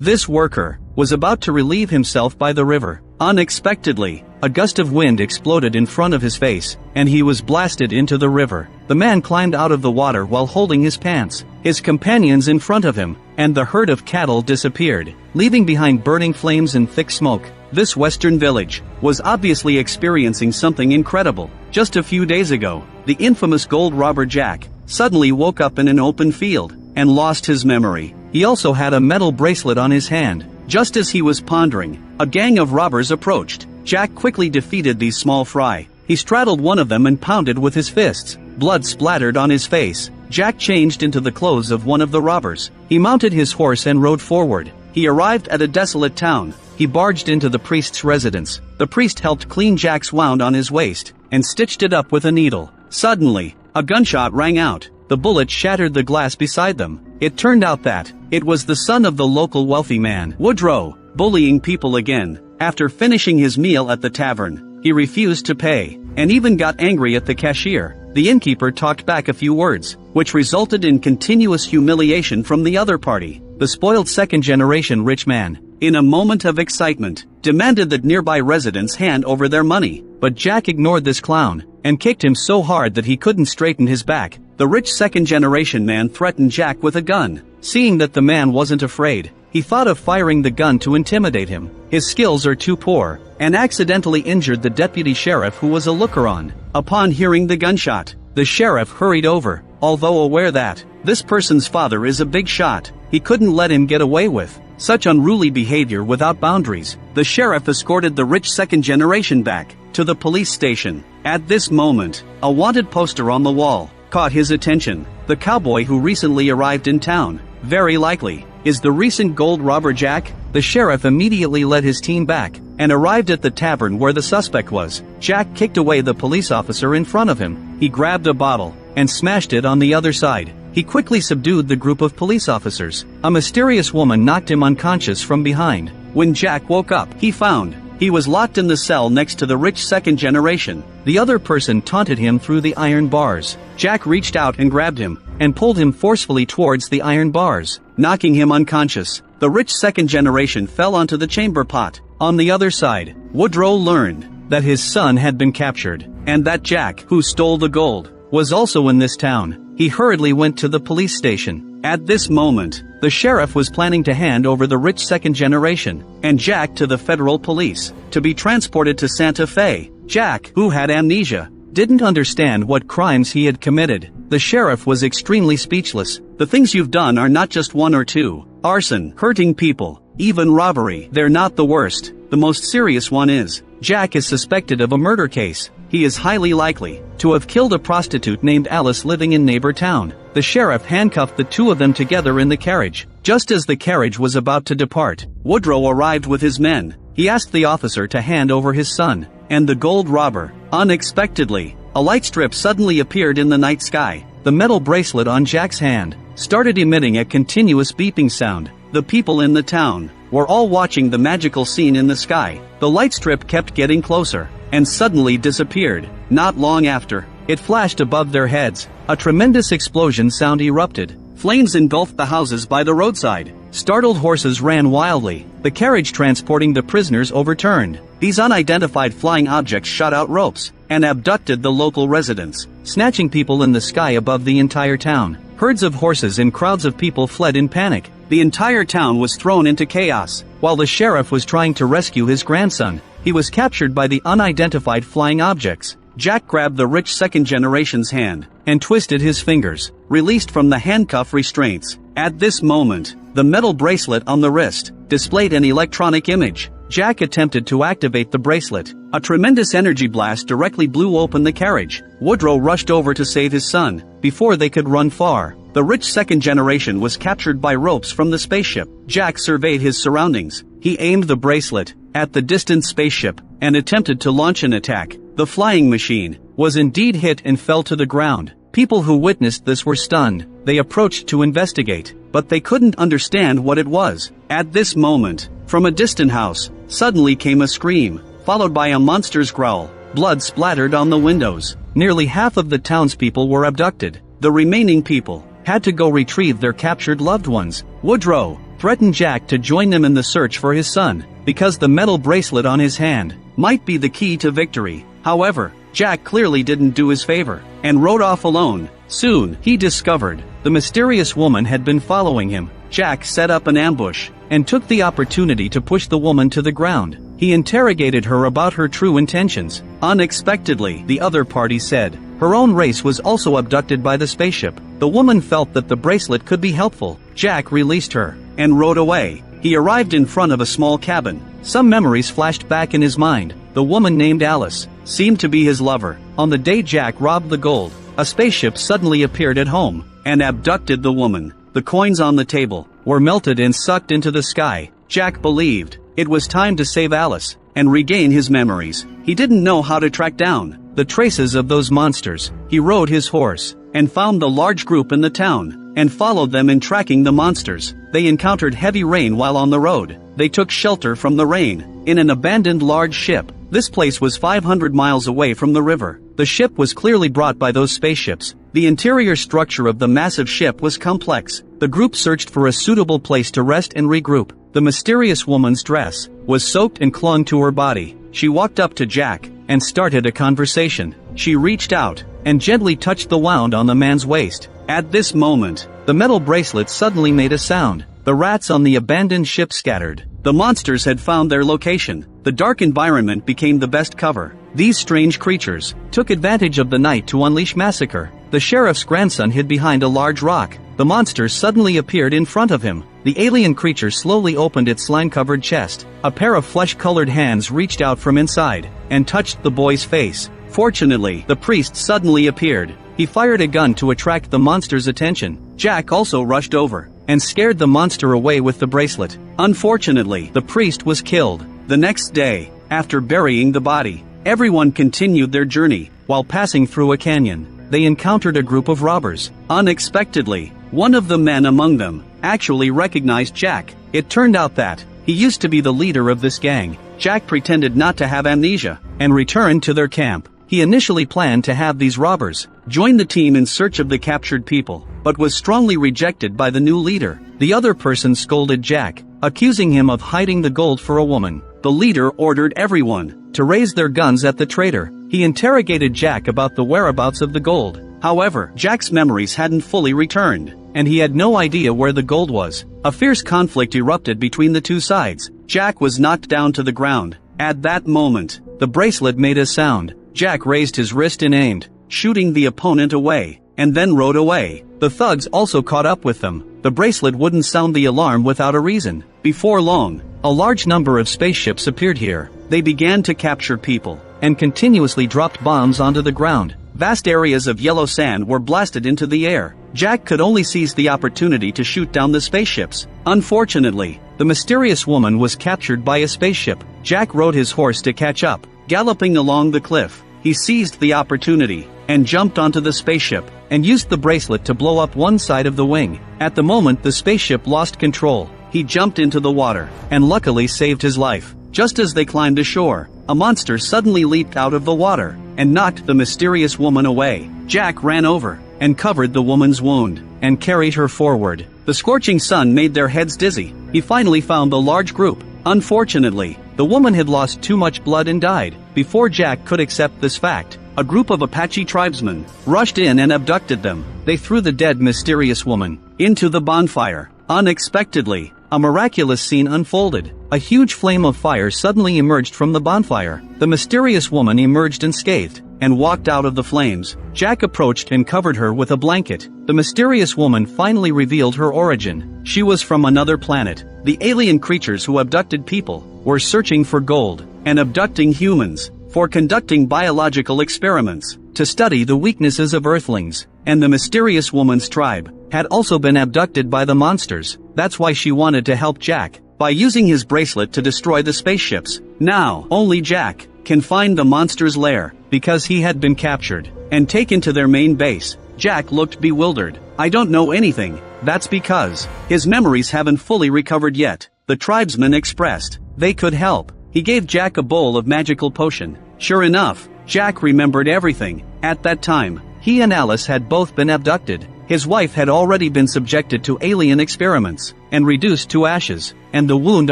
This worker was about to relieve himself by the river. Unexpectedly, a gust of wind exploded in front of his face, and he was blasted into the river. The man climbed out of the water while holding his pants, his companions in front of him, and the herd of cattle disappeared, leaving behind burning flames and thick smoke. This western village was obviously experiencing something incredible. Just a few days ago, the infamous gold robber Jack suddenly woke up in an open field and lost his memory. He also had a metal bracelet on his hand. Just as he was pondering, a gang of robbers approached. Jack quickly defeated these small fry. He straddled one of them and pounded with his fists. Blood splattered on his face. Jack changed into the clothes of one of the robbers. He mounted his horse and rode forward. He arrived at a desolate town. He barged into the priest's residence. The priest helped clean Jack's wound on his waist and stitched it up with a needle. Suddenly, a gunshot rang out. The bullet shattered the glass beside them. It turned out that it was the son of the local wealthy man, Woodrow, bullying people again. After finishing his meal at the tavern, he refused to pay, and even got angry at the cashier. The innkeeper talked back a few words, which resulted in continuous humiliation from the other party. The spoiled second-generation rich man, in a moment of excitement, demanded that nearby residents hand over their money. But Jack ignored this clown, and kicked him so hard that he couldn't straighten his back. The rich second-generation man threatened Jack with a gun. Seeing that the man wasn't afraid, he thought of firing the gun to intimidate him. His skills are too poor, and accidentally injured the deputy sheriff who was a looker-on. Upon hearing the gunshot, the sheriff hurried over, although aware that this person's father is a big shot. He couldn't let him get away with such unruly behavior without boundaries. The sheriff escorted the rich second generation back to the police station. At this moment, a wanted poster on the wall caught his attention. The cowboy who recently arrived in town, very likely, is the recent gold robber Jack. The sheriff immediately led his team back and arrived at the tavern where the suspect was. Jack kicked away the police officer in front of him. He grabbed a bottle and smashed it on the other side. He quickly subdued the group of police officers. A mysterious woman knocked him unconscious from behind. When Jack woke up, he found he was locked in the cell next to the rich second generation. The other person taunted him through the iron bars. Jack reached out and grabbed him and pulled him forcefully towards the iron bars, knocking him unconscious. The rich second generation fell onto the chamber pot. On the other side, Woodrow learned that his son had been captured, and that Jack, who stole the gold, was also in this town. He hurriedly went to the police station. At this moment, the sheriff was planning to hand over the rich second generation and Jack to the federal police to be transported to Santa Fe. Jack, who had amnesia, didn't understand what crimes he had committed. The sheriff was extremely speechless. The things you've done are not just one or two. Arson, hurting people, even robbery. They're not the worst. The most serious one is, Jack is suspected of a murder case. He is highly likely to have killed a prostitute named Alice living in neighbor town. The sheriff handcuffed the two of them together in the carriage. Just as the carriage was about to depart, Woodrow arrived with his men. He asked the officer to hand over his son and the gold robber. Unexpectedly, a light strip suddenly appeared in the night sky. The metal bracelet on Jack's hand started emitting a continuous beeping sound. The people in the town were all watching the magical scene in the sky. The light strip kept getting closer and suddenly disappeared. Not long after, it flashed above their heads. A tremendous explosion sound erupted. Flames engulfed the houses by the roadside. Startled horses ran wildly. The carriage transporting the prisoners overturned. These unidentified flying objects shot out ropes and abducted the local residents, snatching people in the sky above the entire town. Herds of horses and crowds of people fled in panic. The entire town was thrown into chaos. While the sheriff was trying to rescue his grandson, he was captured by the unidentified flying objects. Jack grabbed the rich second generation's hand and twisted his fingers, released from the handcuff restraints. At this moment, the metal bracelet on the wrist displayed an electronic image. Jack attempted to activate the bracelet. A tremendous energy blast directly blew open the carriage. Woodrow rushed over to save his son before they could run far. The rich second generation was captured by ropes from the spaceship. Jack surveyed his surroundings. He aimed the bracelet at the distant spaceship and attempted to launch an attack. The flying machine was indeed hit and fell to the ground. People who witnessed this were stunned. They approached to investigate, but they couldn't understand what it was. At this moment, from a distant house, suddenly came a scream, followed by a monster's growl. Blood splattered on the windows. Nearly half of the townspeople were abducted. The remaining people had to go retrieve their captured loved ones. Woodrow threatened Jack to join them in the search for his son, because the metal bracelet on his hand might be the key to victory. However, Jack clearly didn't do his favor, and rode off alone. Soon, he discovered the mysterious woman had been following him. Jack set up an ambush, and took the opportunity to push the woman to the ground. He interrogated her about her true intentions. Unexpectedly, the other party said her own race was also abducted by the spaceship. The woman felt that the bracelet could be helpful. Jack released her, and rode away. He arrived in front of a small cabin. Some memories flashed back in his mind. The woman named Alice seemed to be his lover. On the day Jack robbed the gold, a spaceship suddenly appeared at home, and abducted the woman. The coins on the table were melted and sucked into the sky. Jack believed it was time to save Alice, and regain his memories. He didn't know how to track down the traces of those monsters. He rode his horse, and found the large group in the town, and followed them in tracking the monsters. They encountered heavy rain while on the road. They took shelter from the rain in an abandoned large ship. This place was 500 miles away from the river. The ship was clearly brought by those spaceships. The interior structure of the massive ship was complex. The group searched for a suitable place to rest and regroup. The mysterious woman's dress was soaked and clung to her body. She walked up to Jack, and started a conversation. She reached out, and gently touched the wound on the man's waist. At this moment, the metal bracelet suddenly made a sound. The rats on the abandoned ship scattered. The monsters had found their location. The dark environment became the best cover. These strange creatures took advantage of the night to unleash massacre. The sheriff's grandson hid behind a large rock. The monster suddenly appeared in front of him. The alien creature slowly opened its slime-covered chest. A pair of flesh-colored hands reached out from inside, and touched the boy's face. Fortunately, the priest suddenly appeared. He fired a gun to attract the monster's attention. Jack also rushed over, and scared the monster away with the bracelet. Unfortunately, the priest was killed. The next day, after burying the body, everyone continued their journey. While passing through a canyon, they encountered a group of robbers. Unexpectedly, one of the men among them actually recognized Jack. It turned out that he used to be the leader of this gang. Jack pretended not to have amnesia, and returned to their camp. He initially planned to have these robbers join the team in search of the captured people, but was strongly rejected by the new leader. The other person scolded Jack, accusing him of hiding the gold for a woman. The leader ordered everyone to raise their guns at the traitor. He interrogated Jack about the whereabouts of the gold. However, Jack's memories hadn't fully returned, and he had no idea where the gold was. A fierce conflict erupted between the two sides. Jack was knocked down to the ground. At that moment, the bracelet made a sound. Jack raised his wrist and aimed, shooting the opponent away, and then rode away. The thugs also caught up with them. The bracelet wouldn't sound the alarm without a reason. Before long, a large number of spaceships appeared here. They began to capture people, and continuously dropped bombs onto the ground. Vast areas of yellow sand were blasted into the air. Jack could only seize the opportunity to shoot down the spaceships. Unfortunately, the mysterious woman was captured by a spaceship. Jack rode his horse to catch up. Galloping along the cliff, he seized the opportunity, and jumped onto the spaceship, and used the bracelet to blow up one side of the wing. At the moment the spaceship lost control, he jumped into the water, and luckily saved his life. Just as they climbed ashore, a monster suddenly leaped out of the water, and knocked the mysterious woman away. Jack ran over, and covered the woman's wound, and carried her forward. The scorching sun made their heads dizzy. He finally found the large group. Unfortunately, the woman had lost too much blood and died. Before Jack could accept this fact, a group of Apache tribesmen rushed in and abducted them. They threw the dead mysterious woman into the bonfire. Unexpectedly, a miraculous scene unfolded. A huge flame of fire suddenly emerged from the bonfire. The mysterious woman emerged unscathed, and walked out of the flames. Jack approached and covered her with a blanket. The mysterious woman finally revealed her origin. She was from another planet. The alien creatures who abducted people were searching for gold, and abducting humans for conducting biological experiments to study the weaknesses of Earthlings. And the mysterious woman's tribe had also been abducted by the monsters. That's why she wanted to help Jack by using his bracelet to destroy the spaceships. Now, only Jack can find the monster's lair, because he had been captured and taken to their main base. Jack looked bewildered. I don't know anything. That's because his memories haven't fully recovered yet. The tribesmen expressed they could help. He gave Jack a bowl of magical potion. Sure enough, Jack remembered everything. At that time, he and Alice had both been abducted. His wife had already been subjected to alien experiments and reduced to ashes, and the wound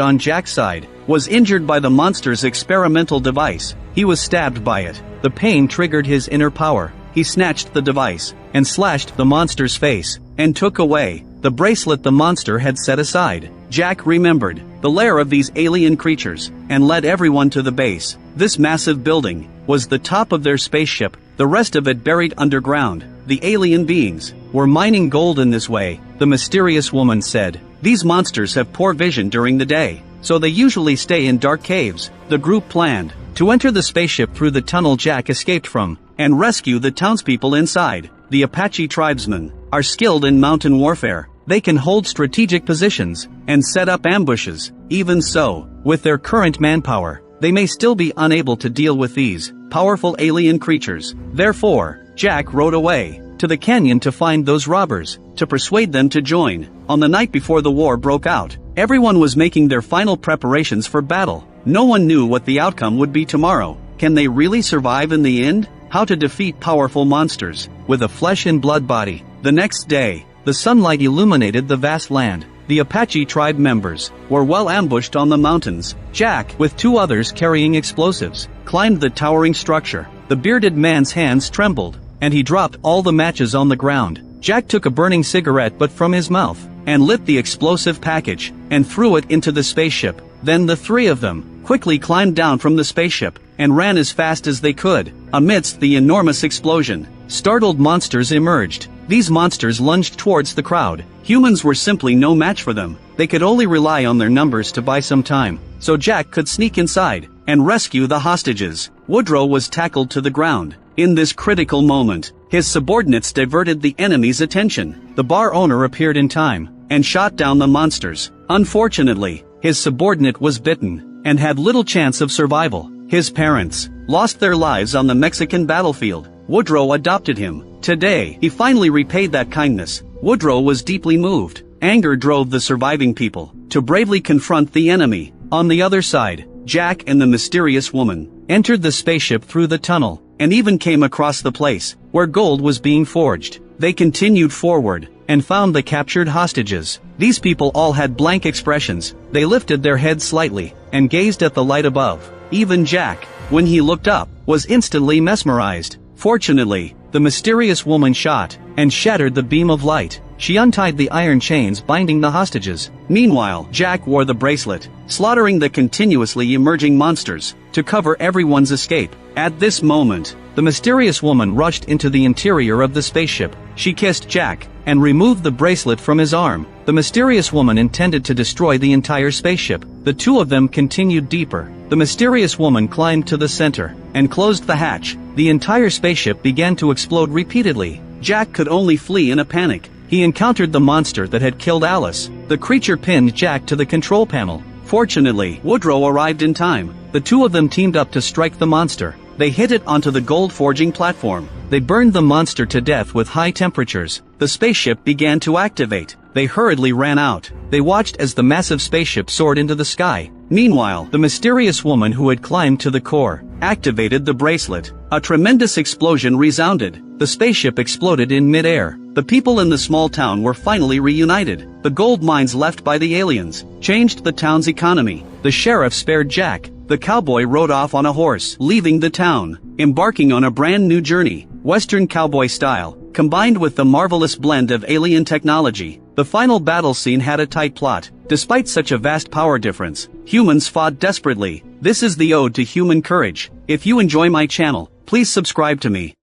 on Jack's side was injured by the monster's experimental device. He was stabbed by it. The pain triggered his inner power. He snatched the device and slashed the monster's face and took away the bracelet the monster had set aside. Jack remembered the lair of these alien creatures and led everyone to the base. This massive building was the top of their spaceship, the rest of it buried underground. The alien beings were mining gold in this way, the mysterious woman said. These monsters have poor vision during the day, so they usually stay in dark caves. The group planned to enter the spaceship through the tunnel Jack escaped from and rescue the townspeople inside. The Apache tribesmen are skilled in mountain warfare. They can hold strategic positions and set up ambushes. Even so, with their current manpower, they may still be unable to deal with these powerful alien creatures. Therefore, Jack rode away to the canyon to find those robbers, to persuade them to join. On the night before the war broke out, everyone was making their final preparations for battle. No one knew what the outcome would be tomorrow. Can they really survive in the end? How to defeat powerful monsters with a flesh and blood body. The next day, the sunlight illuminated the vast land. The Apache tribe members were well ambushed on the mountains. Jack, with two others carrying explosives, climbed the towering structure. The bearded man's hands trembled, and he dropped all the matches on the ground. Jack took a burning cigarette butt from his mouth, and lit the explosive package, and threw it into the spaceship. Then the three of them quickly climbed down from the spaceship, and ran as fast as they could. Amidst the enormous explosion, startled monsters emerged. These monsters lunged towards the crowd. Humans were simply no match for them. They could only rely on their numbers to buy some time, so Jack could sneak inside and rescue the hostages. Woodrow was tackled to the ground. In this critical moment, his subordinates diverted the enemy's attention. The bar owner appeared in time and shot down the monsters. Unfortunately, his subordinate was bitten and had little chance of survival. His parents lost their lives on the Mexican battlefield. Woodrow adopted him. Today, he finally repaid that kindness. Woodrow was deeply moved. Anger drove the surviving people to bravely confront the enemy. On the other side, Jack and the mysterious woman entered the spaceship through the tunnel, and even came across the place where gold was being forged. They continued forward and found the captured hostages. These people all had blank expressions. They lifted their heads slightly and gazed at the light above. Even Jack, when he looked up, was instantly mesmerized. Fortunately, the mysterious woman shot and shattered the beam of light. She untied the iron chains binding the hostages. Meanwhile, Jack wore the bracelet, slaughtering the continuously emerging monsters to cover everyone's escape. At this moment, the mysterious woman rushed into the interior of the spaceship. She kissed Jack and removed the bracelet from his arm. The mysterious woman intended to destroy the entire spaceship. The two of them continued deeper. The mysterious woman climbed to the center and closed the hatch. The entire spaceship began to explode repeatedly. Jack could only flee in a panic. He encountered the monster that had killed Alice. The creature pinned Jack to the control panel. Fortunately, Woodrow arrived in time. The two of them teamed up to strike the monster. They hit it onto the gold forging platform. They burned the monster to death with high temperatures. The spaceship began to activate. They hurriedly ran out. They watched as the massive spaceship soared into the sky. Meanwhile, the mysterious woman who had climbed to the core activated the bracelet. A tremendous explosion resounded. The spaceship exploded in mid-air. The people in the small town were finally reunited. The gold mines left by the aliens changed the town's economy. The sheriff spared Jack. The cowboy rode off on a horse, leaving the town, embarking on a brand new journey, Western cowboy style, combined with the marvelous blend of alien technology. The final battle scene had a tight plot. Despite such a vast power difference, humans fought desperately. This is the ode to human courage. If you enjoy my channel, please subscribe to me.